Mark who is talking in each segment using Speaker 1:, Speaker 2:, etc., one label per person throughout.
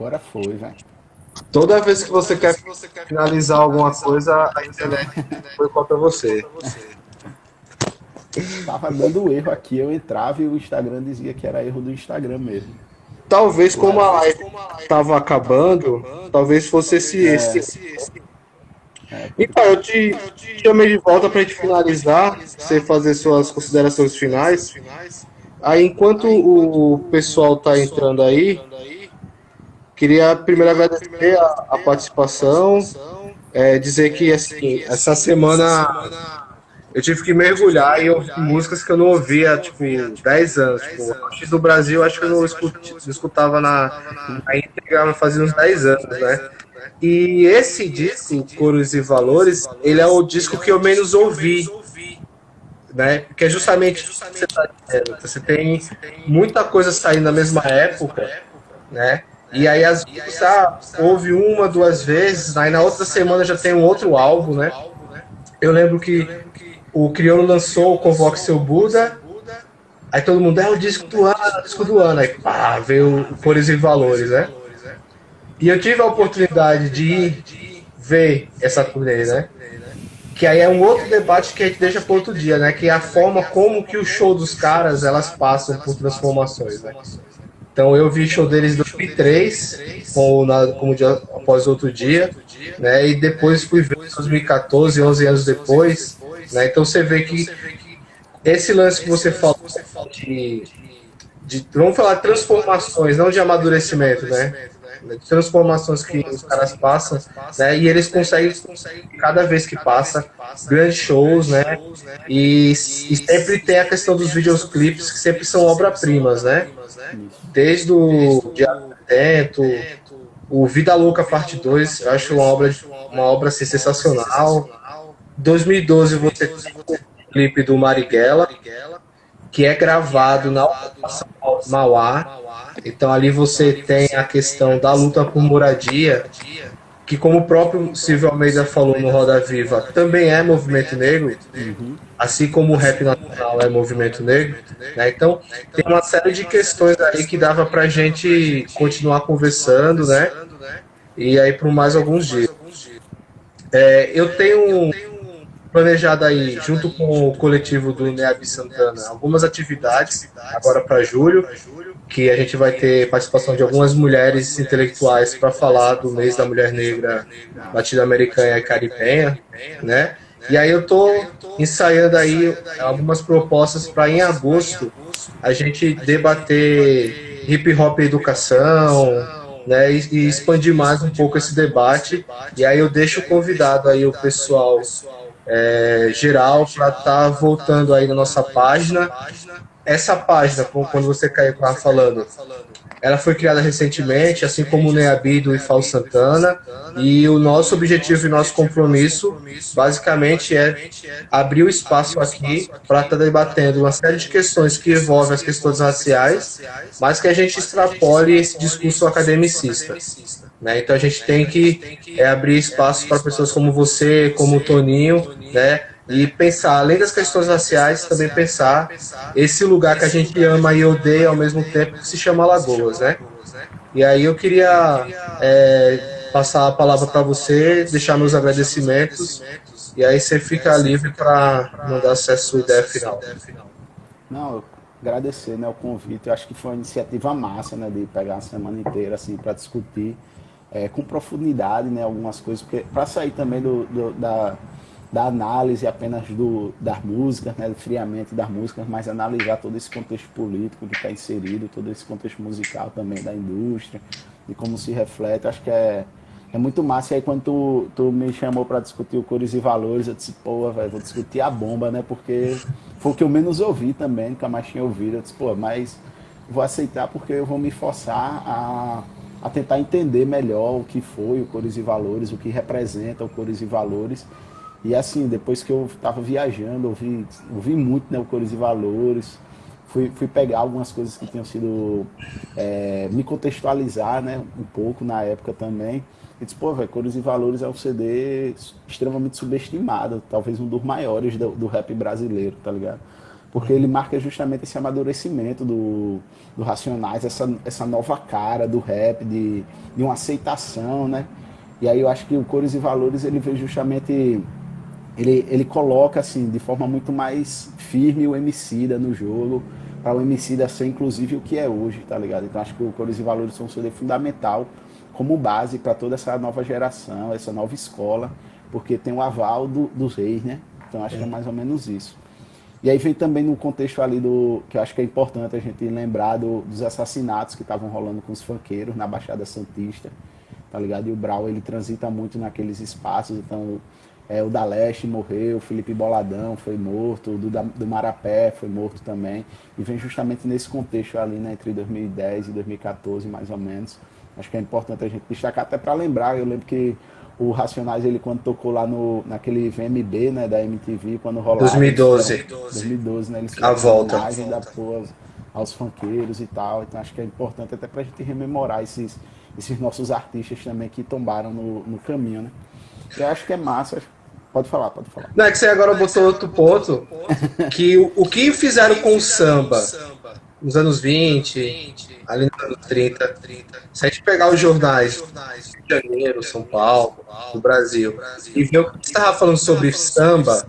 Speaker 1: agora foi, velho.
Speaker 2: Toda vez que você quer finalizar alguma coisa, a internet foi contra você.
Speaker 1: Tava dando erro aqui, eu entrava e o Instagram dizia que era erro do Instagram mesmo.
Speaker 2: Talvez
Speaker 1: Pô,
Speaker 2: como a live estava acabando, talvez fosse esse.
Speaker 1: pode
Speaker 2: Então,
Speaker 1: crer.
Speaker 2: eu te chamei de volta para a gente finalizar, você fazer suas considerações finais. Aí, enquanto o pessoal está entrando aí, queria primeiro agradecer a participação, dizer que assim, essa semana eu tive que mergulhar e ouvir músicas que eu não ouvia há, tipo, 10 anos. Tipo, Artistas do Brasil, acho que eu não escutava na íntegra fazia uns 10 anos, né? E esse disco, Cores e Valores, ele é o disco que eu menos ouvi, né? Porque é justamente isso que você está dizendo. Você tem muita coisa saindo na mesma época, né? E aí, às vezes, ouve uma, duas vezes, aí na outra semana já tem um outro álbum, né? Eu lembro que o Criolo lançou o Convoque Seu Buda, aí todo mundo, é o disco do ano, é o disco do ano. Aí, pá, veio o Cores e Valores, né? E eu tive a oportunidade de ir ver essa turnê, né? Que aí é um outro debate que a gente deixa para outro dia, né? Que é a forma como que o show dos caras, elas passam por transformações, né? Então eu vi show deles em 2003, como dia após outro dia, né? E depois fui ver em 2014, 11 anos depois, né? Então você vê que esse lance que você falou de, vamos falar de transformações, não de amadurecimento, né? De transformações que os caras passam, né? E eles conseguem, cada vez que passa, grandes shows, né? E sempre tem a questão dos videoclipes, que sempre são obra-primas, né?
Speaker 1: Isso.
Speaker 2: Desde o Diário do Atento, o Vida Louca Parte 2, eu acho uma obra assim, sensacional. 2012 você tem o clipe do Marighella, que é gravado na ocupação Mauá. Então ali você tem a questão da luta por moradia, que como o próprio Silvio Almeida falou no Roda Viva, também é movimento negro, assim como o rap nacional é movimento negro, né? Então tem uma série de questões aí que dava pra gente continuar conversando, né? E aí por mais alguns dias. Eu tenho planejado aí, junto com o coletivo do NEAB Santana, algumas atividades agora para julho, que a gente vai ter participação de algumas mulheres intelectuais para falar do mês da mulher negra latino-americana e caribenha, né? E aí eu estou ensaiando aí algumas propostas para em agosto a gente debater hip hop e educação, né? E expandir mais um pouco esse debate. E aí eu deixo convidado aí o pessoal geral para estar voltando aí na nossa página. Essa página, quando você caiu estava falando, ela foi criada recentemente, assim como o Neabi do Ifal Santana, e o nosso objetivo e nosso compromisso, basicamente, é abrir o espaço aqui para estar debatendo uma série de questões que envolvem as questões raciais, mas que a gente extrapole esse discurso academicista. Né? Então a gente tem que abrir espaço para pessoas como você, como o Toninho, né? E pensar, além das questões raciais, também pensar esse lugar que a gente ama e odeia ao mesmo tempo, que se chama Lagoas, né? E aí eu queria passar a palavra para você, deixar meus agradecimentos, e aí você fica livre para mandar essa sua ideia final.
Speaker 1: Não, eu agradecer, né, o convite. Eu acho que foi uma iniciativa massa, né, de pegar a semana inteira assim para discutir com profundidade, né, algumas coisas, porque para sair também da análise apenas das músicas, né, friamente das músicas, mas analisar todo esse contexto político que está inserido, todo esse contexto musical também da indústria, e como se reflete. Acho que é muito massa. E aí quando tu me chamou para discutir o Cores e Valores, eu disse, pô, velho, vou discutir a bomba, né, porque foi o que eu menos ouvi também, nunca mais tinha ouvido. Eu disse, pô, mas vou aceitar porque eu vou me forçar a tentar entender melhor o que foi o Cores e Valores, o que representa o Cores e Valores. E assim, depois que eu estava viajando, ouvi muito, né, o Cores e Valores, fui pegar algumas coisas que tinham sido, me contextualizar, né, um pouco na época também. E disse, pô, velho, Cores e Valores é um CD extremamente subestimado, talvez um dos maiores do rap brasileiro, tá ligado? porque ele marca justamente esse amadurecimento do Racionais, essa nova cara do rap, de uma aceitação, né? E aí eu acho que o Cores e Valores, ele vê justamente, ele coloca assim, de forma muito mais firme o Emicida no jogo, para o Emicida ser inclusive o que é hoje, tá ligado? Então acho que o Cores e Valores são um CD fundamental como base para toda essa nova geração, essa nova escola, porque tem o aval dos reis, né? Então acho que é mais ou menos isso. E aí vem também no contexto ali que eu acho que é importante a gente lembrar dos assassinatos que estavam rolando com os funkeiros na Baixada Santista, tá ligado? E o Brau, ele transita muito naqueles espaços, então o da Leste morreu, o Felipe Boladão foi morto, do Marapé foi morto também, e vem justamente nesse contexto ali, né, entre 2010 e 2014, mais ou menos. Acho que é importante a gente destacar até para lembrar, eu lembro que o Racionais, ele quando tocou lá naquele VMB, né, da MTV, quando rolava...
Speaker 2: 2012.
Speaker 1: 2012, né, eles
Speaker 2: A
Speaker 1: fizeram
Speaker 2: volta.
Speaker 1: uma homenagem da porra aos funkeiros e tal, então acho que é importante até pra gente rememorar esses nossos artistas também que tombaram no caminho, né. Eu acho que é massa, pode falar, pode falar.
Speaker 2: Não, é que você agora botou outro ponto, que o que fizeram com o samba nos anos 20, ali nos anos 30, se a gente pegar os jornais do Rio de Janeiro, São Paulo, do Brasil, e ver o que você estava falando sobre samba,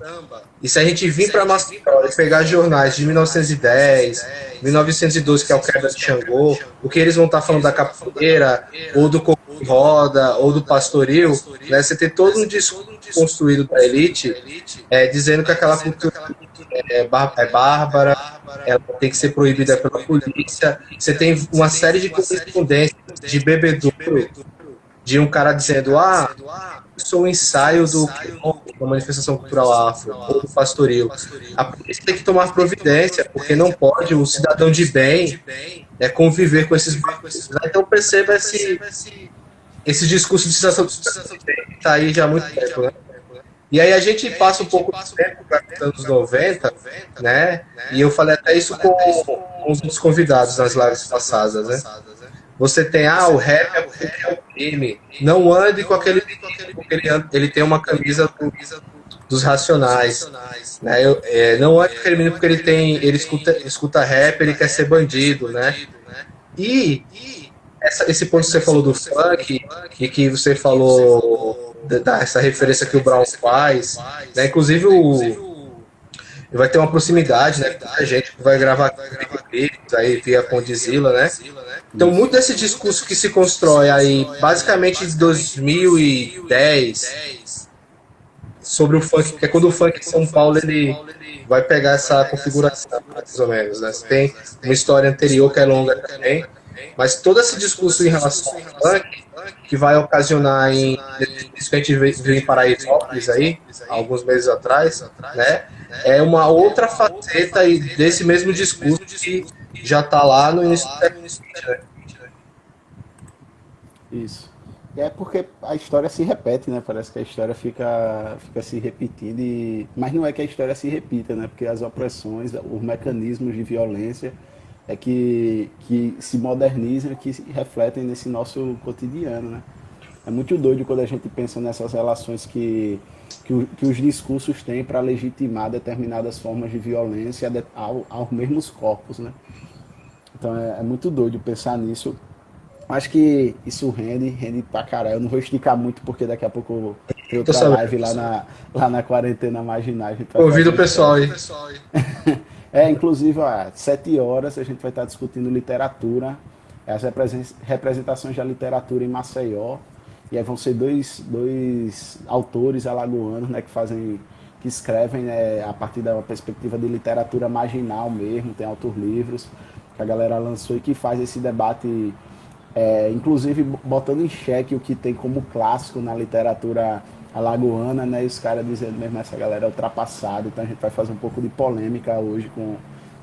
Speaker 2: e se a gente vir para Maceió e pegar jornais de 1910, 1912, que é o Queda de Xangô, o que eles vão estar falando da capoeira, ou do coco de roda, ou do pastoril, né? Você tem todo um discurso construído da elite, dizendo que aquela cultura é bárbara, ela tem que ser proibida pela polícia. Você tem uma série de correspondências de bebedouro, de um cara dizendo, eu sou um ensaio da manifestação cultural afro, ou do pastoril. A polícia tem que tomar providência, porque não pode o cidadão de bem conviver com esses barcos. Então perceba esse discurso de sensação que está aí já há muito tempo, né? E aí a gente passa um pouco de tempo para os anos 90, né? E eu falei até isso com os outros convidados nas lives passadas, né? Você tem, o rap é o crime. Não ande com aquele porque ele tem uma camisa dos Racionais. Né? Não ande com aquele menino porque ele escuta rap, ele quer ser bandido, né? E esse ponto que você falou do funk, e que você falou dessa referência que o Brown faz, né? Inclusive vai ter uma proximidade, né? A gente vai gravar clipes aí via Condzilla, né? Então, muito desse discurso que se constrói aí, basicamente em 2010, sobre o funk, porque quando o funk em São Paulo ele vai pegar essa configuração, mais ou menos, né? Você tem uma história anterior que é longa também, mas todo esse discurso em relação ao funk, que vai ocasionar isso que a gente viu em Paraisópolis aí, alguns meses atrás, né? É uma outra faceta desse mesmo discurso que já está lá no início do século XX, né?
Speaker 1: Isso. E é porque a história se repete, né? Parece que a história fica se repetindo, mas não é que a história se repita, né? Porque as opressões, os mecanismos de violência que se modernizam e que se refletem nesse nosso cotidiano, né? É muito doido quando a gente pensa nessas relações que os discursos têm para legitimar determinadas formas de violência aos mesmos corpos, né? Então é muito doido pensar nisso. Acho que isso rende pra caralho. Eu não vou esticar muito porque daqui a pouco tem outra live lá na quarentena marginal.
Speaker 2: Convido o pessoal aí.
Speaker 1: Inclusive, às 7 horas a gente vai estar discutindo literatura, as representações da literatura em Maceió. E aí vão ser dois autores alagoanos, né, que escrevem, né, a partir da perspectiva de literatura marginal mesmo, tem autor-livros que a galera lançou e que faz esse debate, inclusive botando em xeque o que tem como clássico na literatura alagoana, né, e os caras dizendo mesmo essa galera é ultrapassada. Então a gente vai fazer um pouco de polêmica hoje com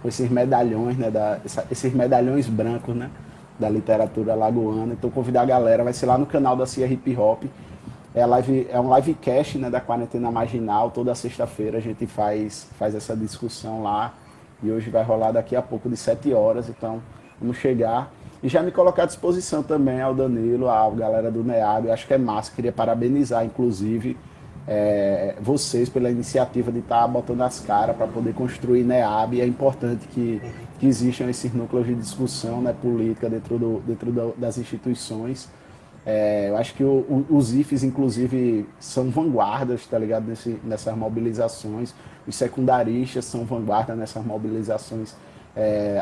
Speaker 1: esses medalhões, né, esses medalhões brancos, né, da literatura alagoana. Então convidar a galera, vai ser lá no canal da Cia Hip Hop. É um livecast, né, da Quarentena Marginal. Toda sexta-feira a gente faz essa discussão lá. E hoje vai rolar daqui a pouco de 7 horas. Então vamos chegar. E já me colocar à disposição também ao Danilo, à galera do NEAB. Eu acho que é massa. Queria parabenizar, inclusive, vocês pela iniciativa de estar botando as caras para poder construir NEAB. E é importante que existam esses núcleos de discussão, né, política dentro das instituições. Eu acho que os IFES, inclusive, são vanguardas, tá ligado? Nessas mobilizações. Os secundaristas são vanguarda nessas mobilizações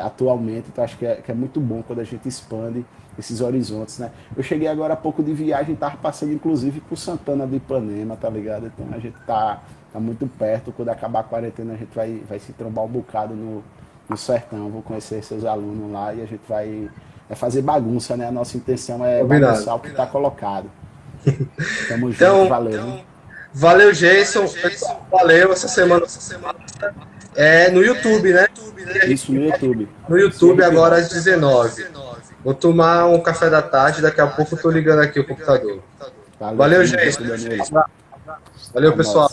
Speaker 1: atualmente. Então, acho que é muito bom quando a gente expande esses horizontes, né? Eu cheguei agora há pouco de viagem e estava passando, inclusive, por Santana do Ipanema, tá ligado? Então, a gente tá muito perto. Quando acabar a quarentena, a gente vai se trombar um bocado no sertão. Vou conhecer seus alunos lá e a gente vai fazer bagunça, né? A nossa intenção é bagunçar o que está colocado. Tamo junto, valeu. Né?
Speaker 2: Valeu, Jason. Valeu essa semana. No YouTube, né?
Speaker 1: Isso, no YouTube.
Speaker 2: No YouTube, agora às 19. Vou tomar um café da tarde, daqui a pouco eu tô ligando aqui o computador. Valeu, Jason. Valeu, pessoal.